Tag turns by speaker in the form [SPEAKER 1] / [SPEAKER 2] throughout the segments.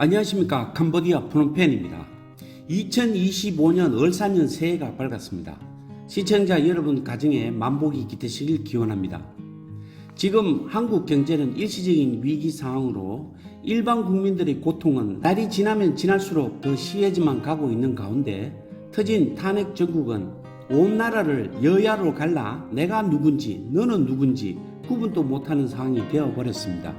[SPEAKER 1] 안녕하십니까. 캄보디아 프놈펜입니다. 2025년 을사년 새해가 밝았습니다. 시청자 여러분 가정에 만복이 깃드시길 기원합니다. 지금 한국 경제는 일시적인 위기 상황으로 일반 국민들의 고통은 날이 지나면 지날수록 더 심해져만 가고 있는 가운데 터진 탄핵 정국은 온 나라를 여야로 갈라 내가 누군지 너는 누군지 구분도 못하는 상황이 되어버렸습니다.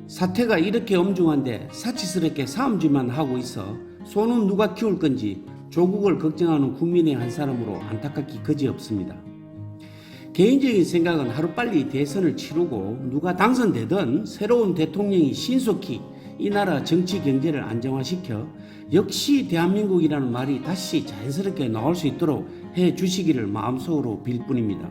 [SPEAKER 1] 사태가 이렇게 엄중한데 사치스럽게 싸움질만 하고 있어 소는 누가 키울 건지 조국을 걱정하는 국민의 한 사람으로 안타깝기 그지없습니다. 개인적인 생각은 하루빨리 대선을 치르고 누가 당선되든 새로운 대통령이 신속히 이 나라 정치 경제를 안정화시켜 역시 대한민국이라는 말이 다시 자연스럽게 나올 수 있도록 해 주시기를 마음속으로 빌 뿐입니다.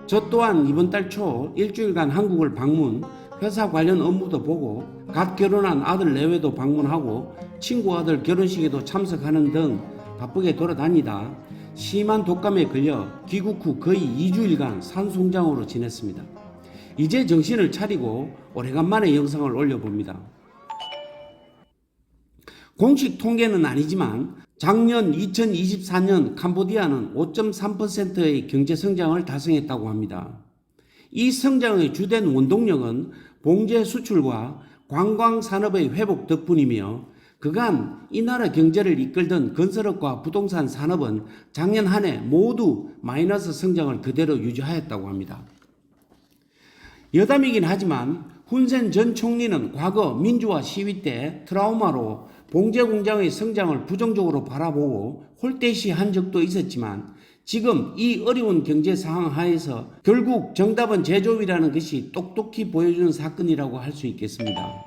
[SPEAKER 1] 저 또한 이번 달 초 일주일간 한국을 방문, 회사 관련 업무도 보고 갓 결혼한 아들 내외도 방문하고 친구 아들 결혼식에도 참석하는 등 바쁘게 돌아다니다 심한 독감에 걸려 귀국 후 거의 2주일간 산송장으로 지냈습니다. 이제 정신을 차리고 오래간만에 영상을 올려봅니다. 공식 통계는 아니지만 작년 2024년 캄보디아는 5.3%의 경제성장을 달성했다고 합니다. 이 성장의 주된 원동력은 봉제 수출과 관광산업의 회복 덕분이며 그간 이 나라 경제를 이끌던 건설업과 부동산 산업은 작년 한 해 모두 마이너스 성장을 그대로 유지하였다고 합니다. 여담이긴 하지만 훈센 전 총리는 과거 민주화 시위 때 트라우마로 봉제 공장의 성장을 부정적으로 바라보고 홀대시한 적도 있었지만 지금 이 어려운 경제 상황 하에서 결국 정답은 제조업이라는 것이 똑똑히 보여주는 사건이라고 할 수 있겠습니다.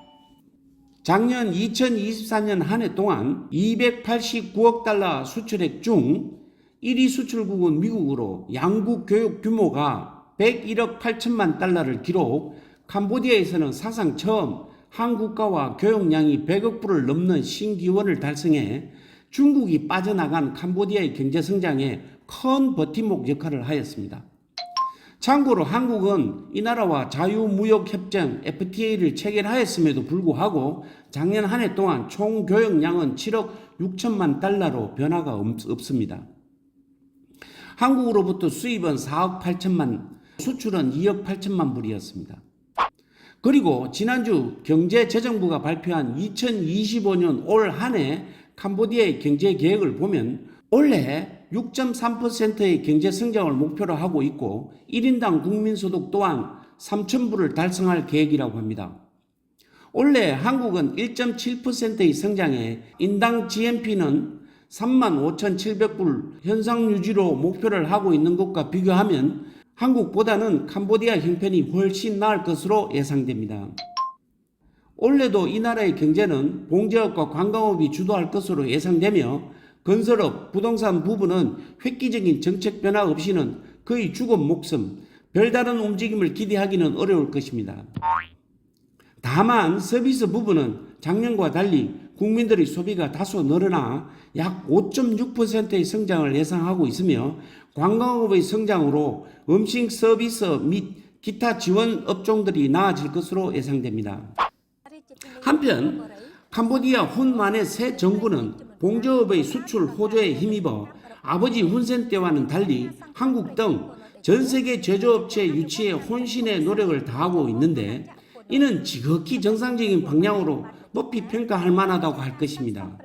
[SPEAKER 1] 작년 2024년 한 해 동안 289억 달러 수출액 중 1위 수출국은 미국으로 양국 교육 규모가 101억 8천만 달러를 기록, 캄보디아에서는 사상 처음 한국가와 교역량이 100억 불을 넘는 신기원을 달성해 중국이 빠져나간 캄보디아의 경제성장에 큰 버팀목 역할을 하였습니다. 참고로 한국은 이 나라와 자유무역협정 FTA를 체결하였음에도 불구하고 작년 한 해 동안 총 교역량은 7억 6천만 달러로 변화가 없습니다. 한국으로부터 수입은 4억 8천만, 수출은 2억 8천만 불이었습니다. 그리고 지난주 경제재정부가 발표한 2025년 올 한 해 캄보디아의 경제 계획을 보면 올해 6.3%의 경제 성장을 목표로 하고 있고 1인당 국민소득 또한 3,000불을 달성할 계획이라고 합니다. 올해 한국은 1.7%의 성장에 인당 GNP는 35,700불 현상 유지로 목표를 하고 있는 것과 비교하면 한국보다는 캄보디아 형편이 훨씬 나을 것으로 예상됩니다. 올해도 이 나라의 경제는 봉제업과 관광업이 주도할 것으로 예상되며 건설업, 부동산 부분은 획기적인 정책 변화 없이는 거의 죽은 목숨, 별다른 움직임을 기대하기는 어려울 것입니다. 다만 서비스 부분은 작년과 달리 국민들의 소비가 다소 늘어나 약 5.6%의 성장을 예상하고 있으며 관광업의 성장으로 음식 서비스 및 기타 지원 업종들이 나아질 것으로 예상됩니다. 한편 캄보디아 훈만의 새 정부는 봉제업의 수출 호조에 힘입어 아버지 훈센 때와는 달리 한국 등 전 세계 제조업체 유치에 혼신의 노력을 다하고 있는데 이는 지극히 정상적인 방향으로 높이 평가할 만하다고 할 것입니다.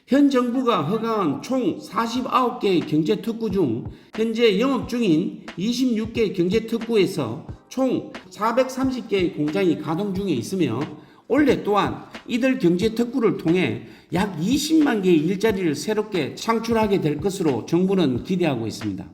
[SPEAKER 1] 현 정부가 허가한 총 49개의 경제특구 중 현재 영업 중인 26개 경제특구에서 총 430개의 공장이 가동 중에 있으며 올해 또한 이들 경제특구를 통해 약 20만 개의 일자리를 새롭게 창출하게 될 것으로 정부는 기대하고 있습니다.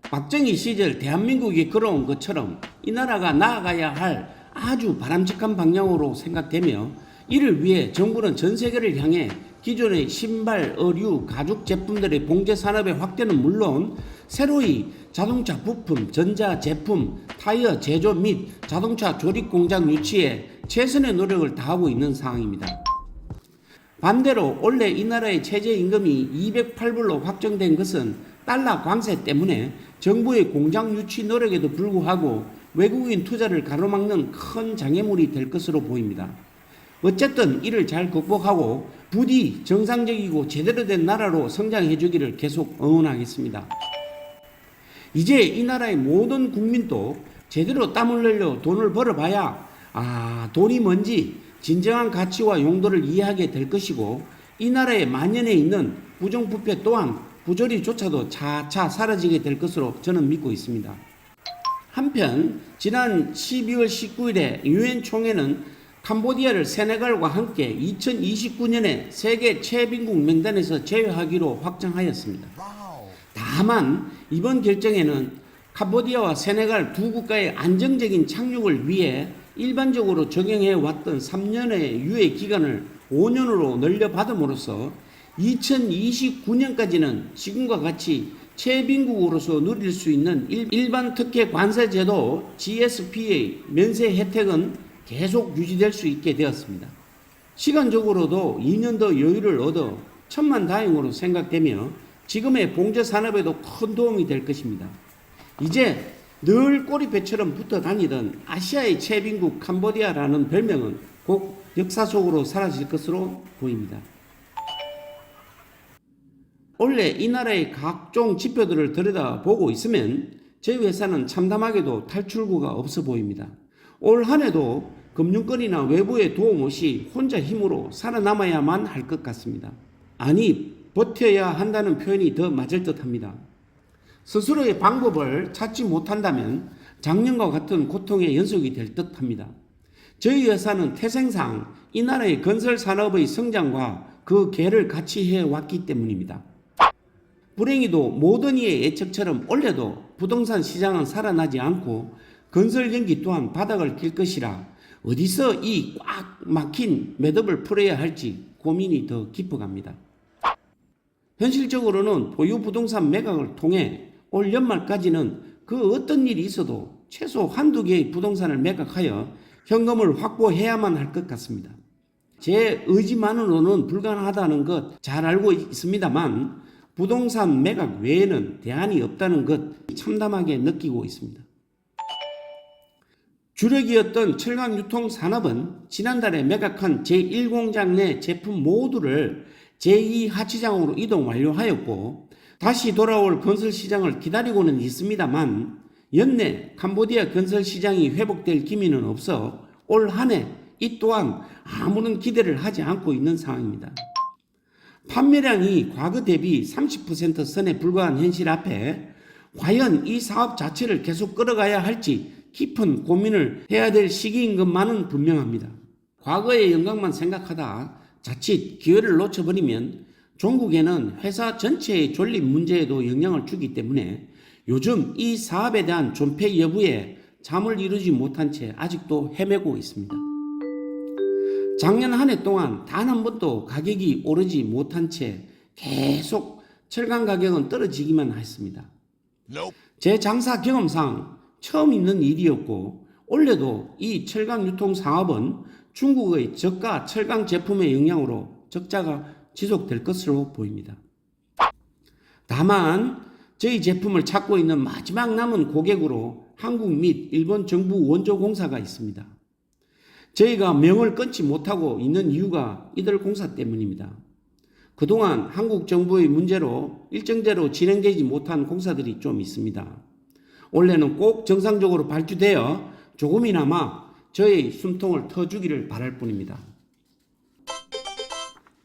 [SPEAKER 1] 박정희 시절 대한민국이 걸어온 것처럼 이 나라가 나아가야 할 아주 바람직한 방향으로 생각되며 이를 위해 정부는 전 세계를 향해 기존의 신발, 의류, 가죽 제품들의 봉제 산업의 확대는 물론 새로이 자동차 부품, 전자 제품, 타이어 제조 및 자동차 조립 공장 유치에 최선의 노력을 다하고 있는 상황입니다. 반대로 올해 이 나라의 최저임금이 208불로 확정된 것은 달러 관세 때문에 정부의 공장 유치 노력에도 불구하고 외국인 투자를 가로막는 큰 장애물이 될 것으로 보입니다. 어쨌든 이를 잘 극복하고 부디 정상적이고 제대로 된 나라로 성장해 주기를 계속 응원하겠습니다. 이제 이 나라의 모든 국민도 제대로 땀을 흘려 돈을 벌어봐야 돈이 뭔지 진정한 가치와 용도를 이해하게 될 것이고, 이 나라에 만연해 있는 부정부패 또한 부조리조차도 차차 사라지게 될 것으로 저는 믿고 있습니다. 한편 지난 12월 19일에 유엔 총회는 캄보디아를 세네갈과 함께 2029년에 세계 최빈국 명단에서 제외하기로 확정하였습니다. 다만 이번 결정에는 캄보디아와 세네갈 두 국가의 안정적인 착륙을 위해 일반적으로 적용해 왔던 3년의 유예 기간을 5년으로 늘려받음으로써 2029년까지는 지금과 같이 최빈국으로서 누릴 수 있는 일반 특혜 관세 제도 GSP의 면세 혜택은 계속 유지될 수 있게 되었습니다. 시간적으로도 2년 더 여유를 얻어 천만다행으로 생각되며 지금의 봉제 산업에도 큰 도움이 될 것입니다. 이제 늘 꼬리배처럼 붙어 다니던 아시아의 최빈국 캄보디아라는 별명은 곧 역사 속으로 사라질 것으로 보입니다. 원래 이 나라의 각종 지표들을 들여다보고 있으면 저희 회사는 참담하게도 탈출구가 없어 보입니다. 올 한 해도 금융권이나 외부의 도움 없이 혼자 힘으로 살아남아야만 할 것 같습니다. 아니, 버텨야 한다는 표현이 더 맞을 듯합니다. 스스로의 방법을 찾지 못한다면 작년과 같은 고통의 연속이 될 듯합니다. 저희 회사는 태생상 이 나라의 건설 산업의 성장과 그 개를 같이 해왔기 때문입니다. 불행히도 모든 이의 예측처럼 올해도 부동산 시장은 살아나지 않고 건설 경기 또한 바닥을 길 것이라 어디서 이 꽉 막힌 매듭을 풀어야 할지 고민이 더 깊어갑니다. 현실적으로는 보유 부동산 매각을 통해 올 연말까지는 그 어떤 일이 있어도 최소 한두 개의 부동산을 매각하여 현금을 확보해야만 할 것 같습니다. 제 의지만으로는 불가능하다는 것 잘 알고 있습니다만 부동산 매각 외에는 대안이 없다는 것 참담하게 느끼고 있습니다. 주력이었던 철강 유통 산업은 지난달에 매각한 제1공장 내 제품 모두를 제2하치장으로 이동 완료하였고 다시 돌아올 건설 시장을 기다리고는 있습니다만 연내 캄보디아 건설 시장이 회복될 기미는 없어 올 한 해 이 또한 아무런 기대를 하지 않고 있는 상황입니다. 판매량이 과거 대비 30% 선에 불과한 현실 앞에 과연 이 사업 자체를 계속 끌어가야 할지 깊은 고민을 해야 될 시기인 것만은 분명합니다. 과거의 영광만 생각하다 자칫 기회를 놓쳐버리면 종국에는 회사 전체의 존립 문제에도 영향을 주기 때문에 요즘 이 사업에 대한 존폐 여부에 잠을 이루지 못한 채 아직도 헤매고 있습니다. 작년 한 해 동안 단 한 번도 가격이 오르지 못한 채 계속 철강 가격은 떨어지기만 했습니다. 제 장사 경험상 처음 있는 일이었고 올해도 이 철강 유통 사업은 중국의 저가 철강 제품의 영향으로 적자가 지속될 것으로 보입니다. 다만 저희 제품을 찾고 있는 마지막 남은 고객으로 한국 및 일본 정부 원조 공사가 있습니다. 저희가 명을 끊지 못하고 있는 이유가 이들 공사 때문입니다. 그동안 한국 정부의 문제로 일정대로 진행되지 못한 공사들이 좀 있습니다. 올해는 꼭 정상적으로 발주되어 조금이나마 저의 숨통을 터주기를 바랄 뿐입니다.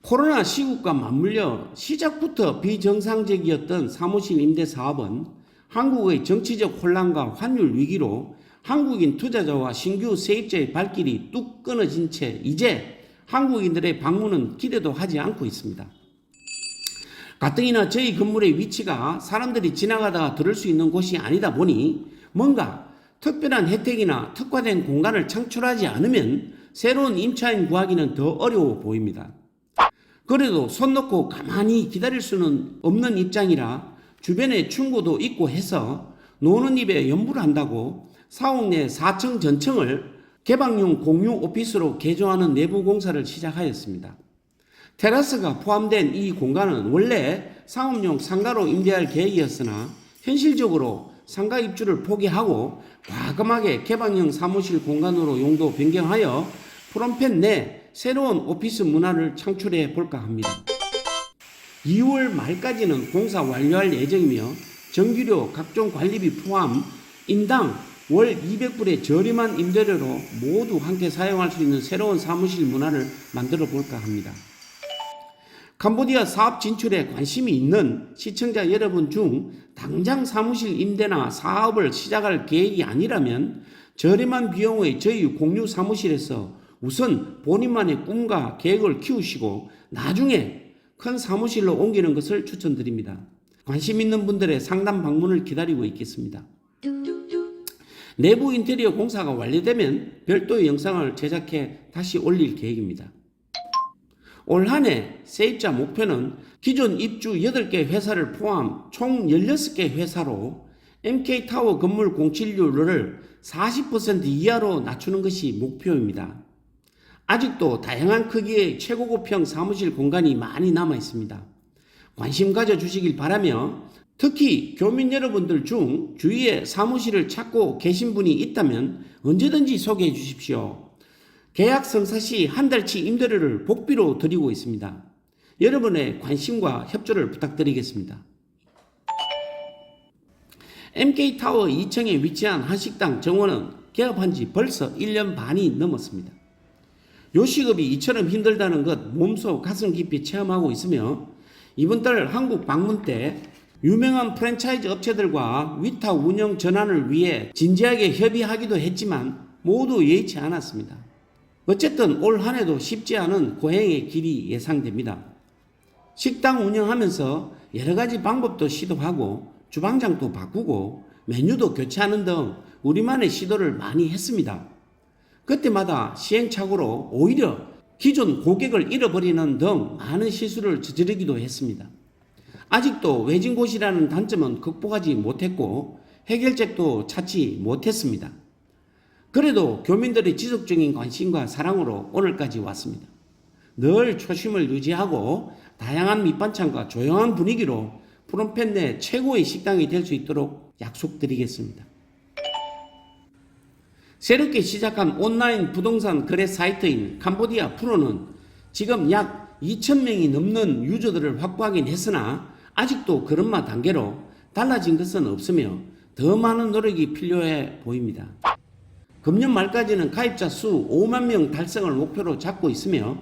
[SPEAKER 1] 코로나 시국과 맞물려 시작부터 비정상적이었던 사무실 임대 사업은 한국의 정치적 혼란과 환율 위기로 한국인 투자자와 신규 세입자의 발길이 뚝 끊어진 채 이제 한국인들의 방문은 기대도 하지 않고 있습니다. 가뜩이나 저희 건물의 위치가 사람들이 지나가다가 들을 수 있는 곳이 아니다 보니 뭔가 특별한 혜택이나 특화된 공간을 창출하지 않으면 새로운 임차인 구하기는 더 어려워 보입니다. 그래도 손 놓고 가만히 기다릴 수는 없는 입장이라 주변에 충고도 있고 해서 노는 입에 연부를 한다고 사옥 내 4층 전층을 개방용 공유 오피스로 개조하는 내부 공사를 시작하였습니다. 테라스가 포함된 이 공간은 원래 상업용 상가로 임대할 계획이었으나 현실적으로 상가 입주를 포기하고 과감하게 개방형 사무실 공간으로 용도 변경하여 프롬펜 내 새로운 오피스 문화를 창출해 볼까 합니다. 2월 말까지는 공사 완료할 예정이며 전기료, 각종 관리비 포함 인당 월 200불의 저렴한 임대료로 모두 함께 사용할 수 있는 새로운 사무실 문화를 만들어 볼까 합니다. 캄보디아 사업 진출에 관심이 있는 시청자 여러분 중 당장 사무실 임대나 사업을 시작할 계획이 아니라면 저렴한 비용의 저희 공유 사무실에서 우선 본인만의 꿈과 계획을 키우시고 나중에 큰 사무실로 옮기는 것을 추천드립니다. 관심 있는 분들의 상담 방문을 기다리고 있겠습니다. 내부 인테리어 공사가 완료되면 별도의 영상을 제작해 다시 올릴 계획입니다. 올 한 해 세입자 목표는 기존 입주 8개 회사를 포함 총 16개 회사로 MK타워 건물 공실률을 40% 이하로 낮추는 것이 목표입니다. 아직도 다양한 크기의 최고급형 사무실 공간이 많이 남아 있습니다. 관심 가져주시길 바라며 특히 교민 여러분들 중 주위에 사무실을 찾고 계신 분이 있다면 언제든지 소개해 주십시오. 계약 성사 시 한 달치 임대료를 복비로 드리고 있습니다. 여러분의 관심과 협조를 부탁드리겠습니다. MK타워 2층에 위치한 한식당 정원은 개업한 지 벌써 1년 반이 넘었습니다. 요식업이 이처럼 힘들다는 것 몸소 가슴 깊이 체험하고 있으며 이번 달 한국 방문 때 유명한 프랜차이즈 업체들과 위탁 운영 전환을 위해 진지하게 협의하기도 했지만 모두 예의치 않았습니다. 어쨌든 올 한 해도 쉽지 않은 고행의 길이 예상됩니다. 식당 운영하면서 여러 가지 방법도 시도하고 주방장도 바꾸고 메뉴도 교체하는 등 우리만의 시도를 많이 했습니다. 그때마다 시행착오로 오히려 기존 고객을 잃어버리는 등 많은 실수를 저지르기도 했습니다. 아직도 외진 곳이라는 단점은 극복하지 못했고 해결책도 찾지 못했습니다. 그래도 교민들의 지속적인 관심과 사랑으로 오늘까지 왔습니다. 늘 초심을 유지하고 다양한 밑반찬과 조용한 분위기로 프롬펜 내 최고의 식당이 될 수 있도록 약속드리겠습니다. 새롭게 시작한 온라인 부동산 거래 사이트인 캄보디아 프로는 지금 약 2,000명이 넘는 유저들을 확보하긴 했으나 아직도 걸음마 단계로 달라진 것은 없으며 더 많은 노력이 필요해 보입니다. 금년 말까지는 가입자 수 5만 명 달성을 목표로 잡고 있으며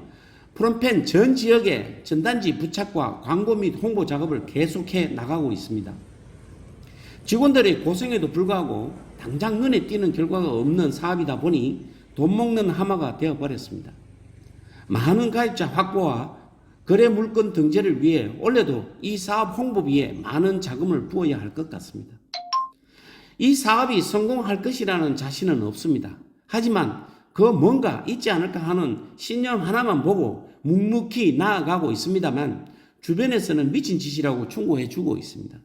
[SPEAKER 1] 프롬펜 전 지역에 전단지 부착과 광고 및 홍보 작업을 계속해 나가고 있습니다. 직원들의 고생에도 불구하고 당장 눈에 띄는 결과가 없는 사업이다 보니 돈 먹는 하마가 되어버렸습니다. 많은 가입자 확보와 거래 물건 등재를 위해 올해도 이 사업 홍보비에 많은 자금을 부어야 할 것 같습니다. 이 사업이 성공할 것이라는 자신은 없습니다. 하지만 그 뭔가 있지 않을까 하는 신념 하나만 보고 묵묵히 나아가고 있습니다만 주변에서는 미친 짓이라고 충고해 주고 있습니다.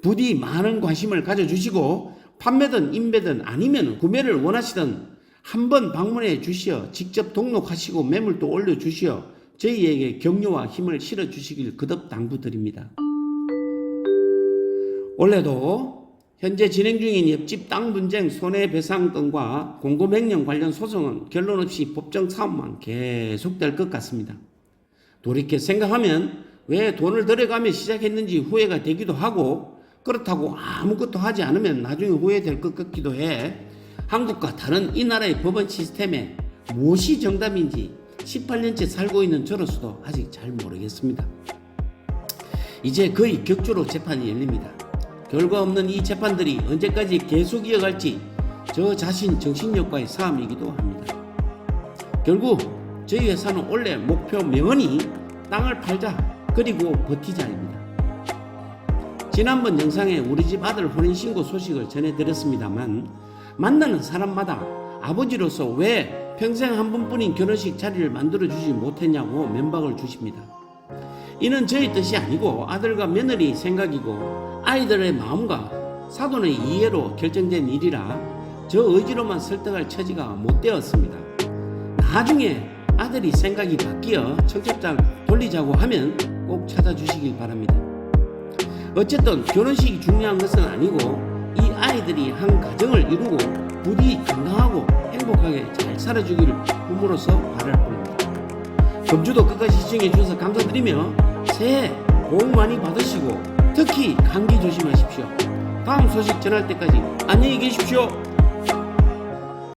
[SPEAKER 1] 부디 많은 관심을 가져주시고 판매든 임대든 아니면 구매를 원하시든 한번 방문해 주시어 직접 등록하시고 매물도 올려주시어 저희에게 격려와 힘을 실어주시길 거듭 당부드립니다. 올해도 현재 진행 중인 옆집 땅 분쟁 손해배상 등과 공고명령 관련 소송은 결론 없이 법정 사업만 계속될 것 같습니다. 돌이켜 생각하면 왜 돈을 들여가며 시작했는지 후회가 되기도 하고 그렇다고 아무것도 하지 않으면 나중에 후회될 것 같기도 해. 한국과 다른 이 나라의 법원 시스템에 무엇이 정답인지 18년째 살고 있는 저로서도 아직 잘 모르겠습니다. 이제 거의 격주로 재판이 열립니다. 결과 없는 이 재판들이 언제까지 계속 이어갈지 저 자신 정신력과의 싸움이기도 합니다. 결국 저희 회사는 원래 목표 명언이 땅을 팔자 그리고 버티자입니다. 지난번 영상에 우리 집 아들 혼인신고 소식을 전해드렸습니다만 만나는 사람마다 아버지로서 왜 평생 한 번뿐인 결혼식 자리를 만들어주지 못했냐고 면박을 주십니다. 이는 저희 뜻이 아니고 아들과 며느리 생각이고 아이들의 마음과 사돈의 이해로 결정된 일이라 저 의지로만 설득할 처지가 못 되었습니다. 나중에 아들이 생각이 바뀌어 청첩장 돌리자고 하면 꼭 찾아주시길 바랍니다. 어쨌든 결혼식이 중요한 것은 아니고 이 아이들이 한 가정을 이루고 부디 건강하고 행복하게 잘 사라지기를 부모로서 바랄 뿐입니다. 금주도 끝까지 시청해 주셔서 감사드리며 새해 복 많이 받으시고 특히 감기 조심하십시오. 다음 소식 전할 때까지 안녕히 계십시오.